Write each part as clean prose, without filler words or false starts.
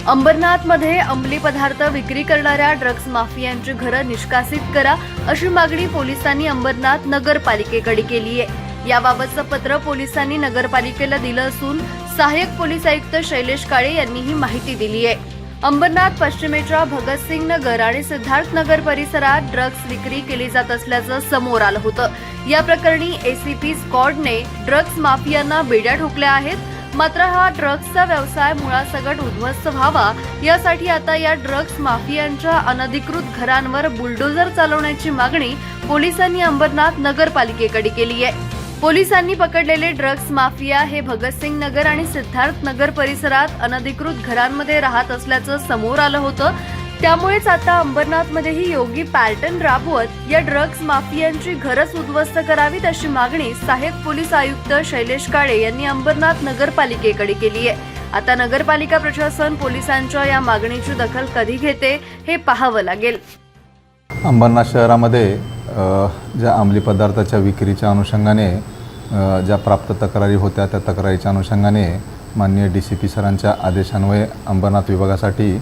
अंबरनाथमध्ये अंमली पदार्थ विक्री करणाऱ्या ड्रग्ज माफियांची घरं निष्कासित करा अशी मागणी पोलिसांनी अंबरनाथ नगरपालिकेकडे केली आहे। याबाबतचं पत्र पोलिसांनी नगरपालिकेला दिलं असून सहाय्यक पोलीस आयुक्त शैलेश काळे यांनी ही माहिती दिली आहे। अंबरनाथ पश्चिमेच्या भगतसिंग नगर आणि सिद्धार्थ नगर परिसरात ड्रग्ज विक्री केली जात असल्याचं समोर आलं होतं। या प्रकरणी एसीपी स्क्वॉडने ड्रग्ज माफियांना बेड्या ठोकल्या आहेत। मात्र हा ड्रग्जचा व्यवसाय मुळासकट उद्ध्वस्त व्हावा यासाठी आता या ड्रग्ज माफियांच्या अनधिकृत घरांवर बुलडोझर चालवण्याची मागणी पोलिसांनी अंबरनाथ नगरपालिकेकडे केली आहे। पोलिसांनी पकडलेले ड्रग्ज माफिया हे भगतसिंग नगर आणि सिद्धार्थ नगर परिसरात अनधिकृत घरांमध्ये राहत असल्याचं समोर आलं होतं। त्यामुळेच आता अंबरनाथमध्येही योग्य पॅटर्न राबवत या ड्रग्ज माफियांची घरच उद्ध्वस्त करावीत अशी मागणी सहाय्यक पोलीस आयुक्त शैलेश काळे यांनी अंबरनाथ नगरपालिकेकडे केली आहे। आता नगरपालिका प्रशासन पोलिसांच्या या मागणीची दखल कधी घेते हे पाहावं लागेल। अंबरनाथ शहरामध्ये ज्या अंमली पदार्थाच्या विक्रीच्या अनुषंगाने ज्या प्राप्त तक्रारी होत्या त्या तक्रारीच्या अनुषंगाने माननीय डीसीपी सरांच्या आदेशान्वये अंबरनाथ विभागासाठी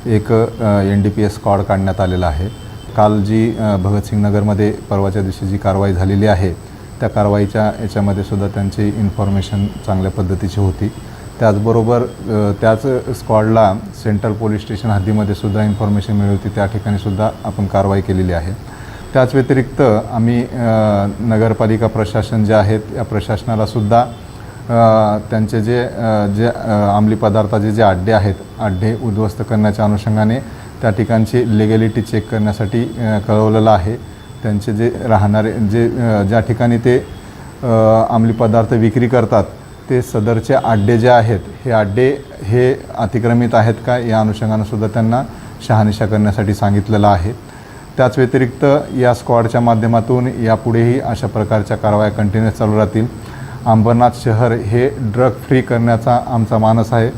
एक NDPS स्क्वॉड काढण्यात आलेला आहे। काल जी भगतसिंग नगरमध्ये परवाच्या दिवशी जी कारवाई झालेली आहे त्या कारवाईच्या याच्यामध्ये सुद्धा त्यांची इन्फॉर्मेशन चांगल्या पद्धतीची होती। त्याचबरोबर त्याच स्क्वॉडला सेंट्रल पोलीस स्टेशन हद्दीमध्ये सुद्धा इन्फॉर्मेशन मिळली होती, त्या ठिकाणी सुद्धा आपण कारवाई केलेली आहे। त्याच व्यतिरिक्त आम्ही नगरपालिका प्रशासन जे आहेत या प्रशासनाला सुद्धा त्यांचे जे अंमली पदार्थाचे जे अड्डे आहेत अड्डे उद्ध्वस्त करण्याच्या अनुषंगाने त्या ठिकाणची लिगॅलिटी चेक करण्यासाठी कळवलेलं आहे। त्यांचे जे राहणारे ज्या ठिकाणी ते अंमली पदार्थ विक्री करतात ते सदरचे अड्डे जे आहेत हे अड्डे हे अतिक्रमित आहेत का या अनुषंगाने सुद्धा त्यांना शहानिशा करण्यासाठी सांगितलेलं आहे। त्याच व्यतिरिक्त या स्क्वॉडच्या माध्यमातून यापुढेही अशा प्रकारच्या कारवाया कंटिन्यूस चालू राहतील। अंबरनाथ शहर हे ड्रग फ्री करण्याचा आमचा मानस आहे।